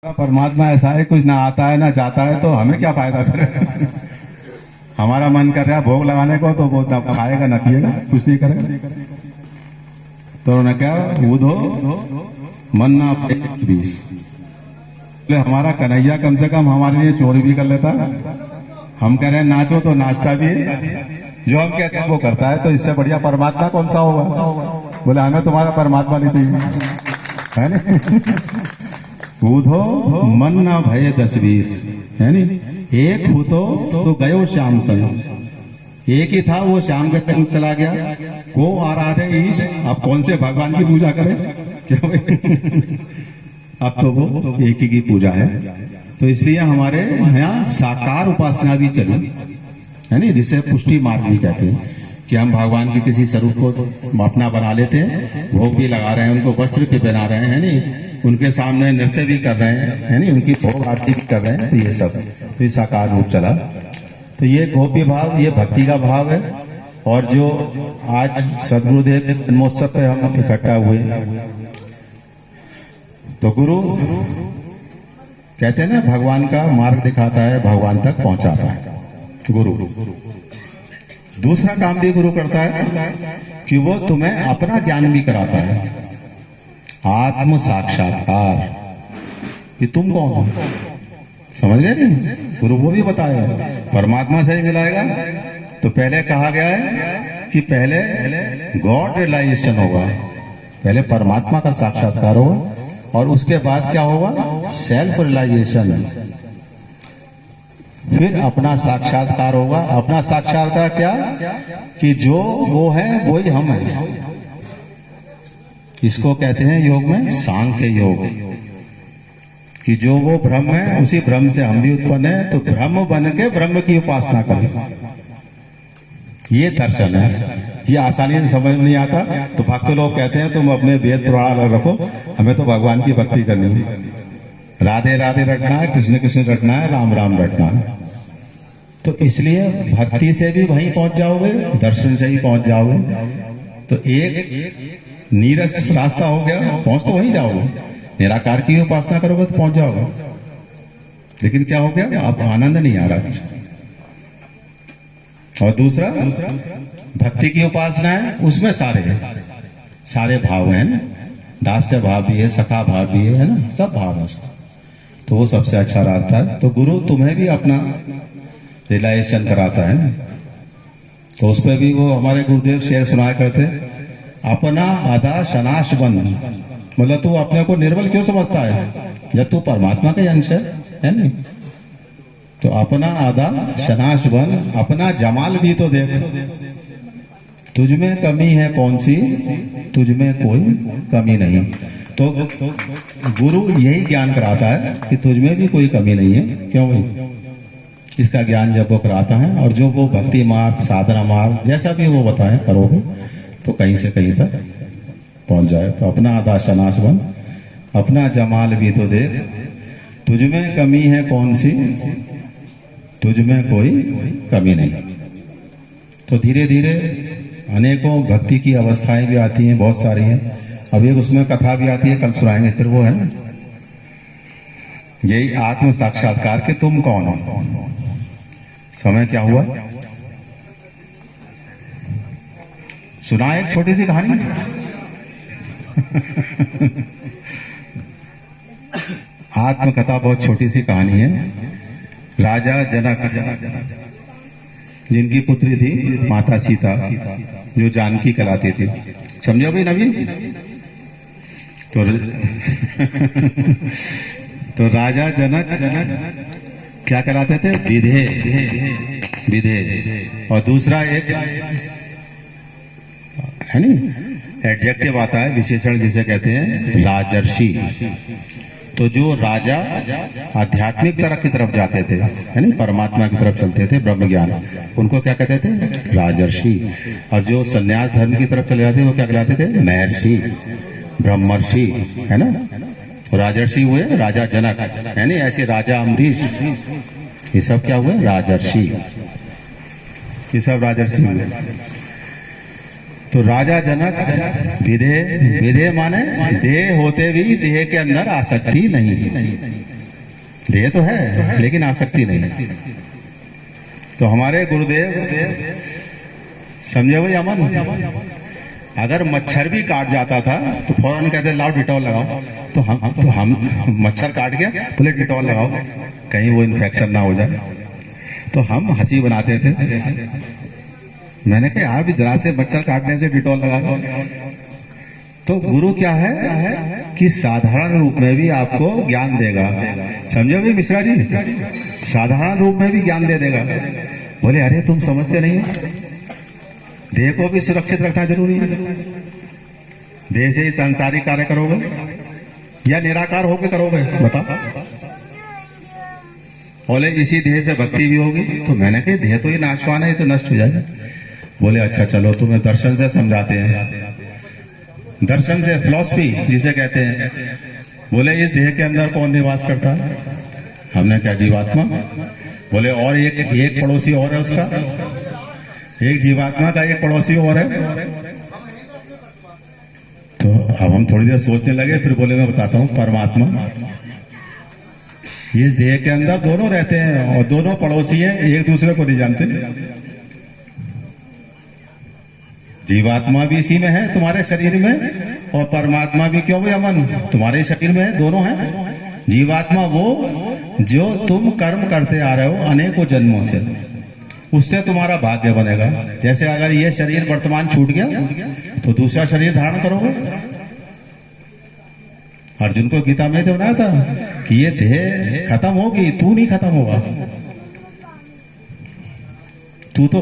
परमात्मा ऐसा है, कुछ ना आता है ना जाता है, तो हमें क्या फायदा फिर। हमारा मन कर रहा है भोग लगाने को, तो वो ना खाएगा ना पिएगा, कुछ नहीं करेगा। तो उन्होंने क्या ऊधो मन ना बीस, हमारा कन्हैया कम से कम हमारे लिए चोरी भी कर लेता है। हम कह रहे हैं नाचो तो नाचता भी है, जो हम कहते हैं वो करता है। तो इससे बढ़िया परमात्मा कौन सा होगा। बोले हमें तुम्हारा परमात्मा नहीं चाहिए, है ना। ऊधो मन ना भय 10-20, है नी। एक हो तो गयो श्याम संग, एक ही था वो श्याम के संग चला गया। को आराधे ईश, अब कौन से भगवान की पूजा करें क्या भाई। अब तो वो एक ही की पूजा है। तो इसलिए हमारे यहाँ साकार उपासना भी चली, है नी, जिसे पुष्टि मार्ग भी कहते हैं, कि हम भगवान के किसी स्वरूप को अपना बना लेते हैं, भोग भी लगा रहे हैं, उनको वस्त्र भी पहना रहे हैं, नी, उनके सामने नृत्य भी कर रहे हैं, है नी, उनकी भोग आरती भी कर रहे हैं। तो ये सब तो ये साकार रूप चला। तो ये गोप्य भाव, ये भक्ति का भाव है। और जो आज सदगुरुदेव जन्मोत्सव पे हम इकट्ठा हुए, तो गुरु कहते हैं ना, भगवान का मार्ग दिखाता है, भगवान तक पहुंचाता है गुरु। दूसरा काम भी गुरु करता है कि वो तुम्हें अपना ज्ञान भी कराता है, आत्म साक्षात्कार, कि तुम कौन हो, समझ गए नहीं। गुरु वो भी बताएगा, परमात्मा से ही मिलाएगा। तो पहले कहा गया है कि पहले गॉड रियलाइजेशन होगा, पहले परमात्मा का साक्षात्कार होगा, और उसके बाद क्या होगा, सेल्फ रियलाइजेशन, फिर अपना साक्षात्कार होगा। अपना साक्षात्कार क्या, कि जो वो है वही हम हैं। इसको कहते हैं योग में सांख्य योग, कि जो वो ब्रह्म है उसी ब्रह्म से हम भी उत्पन्न है। तो ब्रह्म बन के ब्रह्म की उपासना करें, ये दर्शन है। ये आसानी से समझ नहीं आता। तो भक्त लोग कहते हैं तुम अपने वेद पुराण अलग रखो, हमें तो भगवान की भक्ति करनी है, राधे राधे रटना है, कृष्ण कृष्ण रटना है, राम राम रटना है। तो इसलिए भक्ति से भी वहीं पहुंच जाओगे, दर्शन से ही पहुंच जाओगे। तो एक नीरस रास्ता हो गया, पहुंच तो वहीं जाओगे। निराकार की उपासना करोगे तो पहुंच जाओगे, लेकिन क्या हो गया, अब आनंद नहीं आ रहा। और दूसरा भक्ति की उपासना है, उसमें सारे भाव हैं, दास्य भाव भी है, सखा भाव भी है ना, सब भाव है उसका। तो वो सबसे अच्छा रास्ता है। तो गुरु तुम्हें भी अपना रियलाइजेशन कराता है। तो उस पर भी वो हमारे गुरुदेव शेर सुनाया करते, अपना आधा शनाश बन, मतलब तू अपने को निर्बल क्यों समझता है जब तू परमात्मा के अंश है नहीं। तो अपना आधा शनाश बन, अपना जमाल भी तो देख, तुझ में कमी है कौन सी, तुझ में कोई कमी नहीं। तो गुरु यही ज्ञान कराता है कि तुझ में भी कोई कमी नहीं है। क्यों भाई, इसका ज्ञान जब वो कराता है, और जो वो भक्ति मार्ग, साधना मार्ग, जैसा भी वो बताए करोगे तो कहीं से कहीं तक पहुंच जाए। तो अपना आधा शनाश बन, अपना जमाल भी तो देख, तुझ में कमी है कौन सी, तुझ में कोई कमी नहीं। तो धीरे धीरे अनेकों भक्ति की अवस्थाएं भी आती हैं, बहुत सारी हैं। अब एक उसमें कथा भी आती है, कल सुनाएंगे। फिर वो है ना, यही आत्म साक्षात्कार के तुम कौन हो। समय क्या हुआ, सुना एक छोटी सी कहानी। आत्मकथा बहुत छोटी सी कहानी है। राजा जनक, जिनकी पुत्री थी माता सीता, जो जानकी कहलाती थी, समझो भाई नवीन। तो राजा जनक क्या कहलाते थे, विधे। और दूसरा एक है नी, एडजेक्टिव आता है, विशेषण जिसे कहते हैं राजर्षि। तो जो राजा आध्यात्मिक तरफ की तरफ जाते थे, है नी, परमात्मा की तरफ चलते थे, ब्रह्म ज्ञान, उनको क्या कहते थे, राजर्षि। और जो सन्यास धर्म की तरफ चले जाते थे वो क्या कहलाते थे, महर्षि, ब्रह्मर्षि, है ना। राजर्षि हुए राजा जनक, है नी, ऐसे राजा अम्बरीश, ये सब क्या हुए, राजर्षि, ये सब राजर्षि हुए। तो राजा जनक विदेह, विदेह माने देह होते भी देह के अंदर आसक्ति नहीं। देह तो है लेकिन आसक्ति नहीं। तो हमारे गुरुदेव समझे भाई अमन, अगर मच्छर भी काट जाता था तो फौरन कहते लाओ डिटॉल लगाओ। तो हम मच्छर काट गया बोले डिटॉल लगाओ कहीं वो इन्फेक्शन ना हो जाए। तो हम हंसी बनाते थे। मैंने कहा आप जरा से मच्छर काटने से डिटॉल लगा। तो गुरु क्या है कि साधारण रूप में भी आपको ज्ञान देगा। समझो भी मिश्रा जी, साधारण रूप में भी ज्ञान दे देगा। बोले अरे तुम समझते नहीं हो, देह को भी सुरक्षित रखना जरूरी है। देह से ही सांसारिक कार्य करोगे या निराकार होकर करोगे बताओ। बोले इसी देह से भक्ति भी होगी। तो मैंने कहा देह तो ये नाशवान है, तो नष्ट हो जाएगा। बोले अच्छा चलो तुम्हें दर्शन से समझाते हैं। दर्शन से, फिलॉसफी जिसे कहते हैं। बोले इस देह के अंदर कौन निवास करता है? हमने क्या जीवात्मा? बोले और एक पड़ोसी और है उसका, एक जीवात्मा का एक पड़ोसी और है। तो अब हम थोड़ी देर सोचने लगे, फिर बोले मैं बताता हूं, परमात्मा इस देह के अंदर दोनों रहते हैं और दोनों पड़ोसी हैं, एक दूसरे को नहीं जानते। जीवात्मा भी इसी में है तुम्हारे शरीर में, और परमात्मा भी क्यों भाई अमन तुम्हारे शरीर में है, दोनों हैं। जीवात्मा वो जो तुम कर्म करते आ रहे हो अनेकों जन्मों से, उससे तुम्हारा भाग्य बनेगा। जैसे अगर ये शरीर वर्तमान छूट गया तो दूसरा शरीर धारण करोगे। अर्जुन को गीता में तो बनाया था कि ये देह खत्म होगी, तू नहीं खत्म होगा। तू तो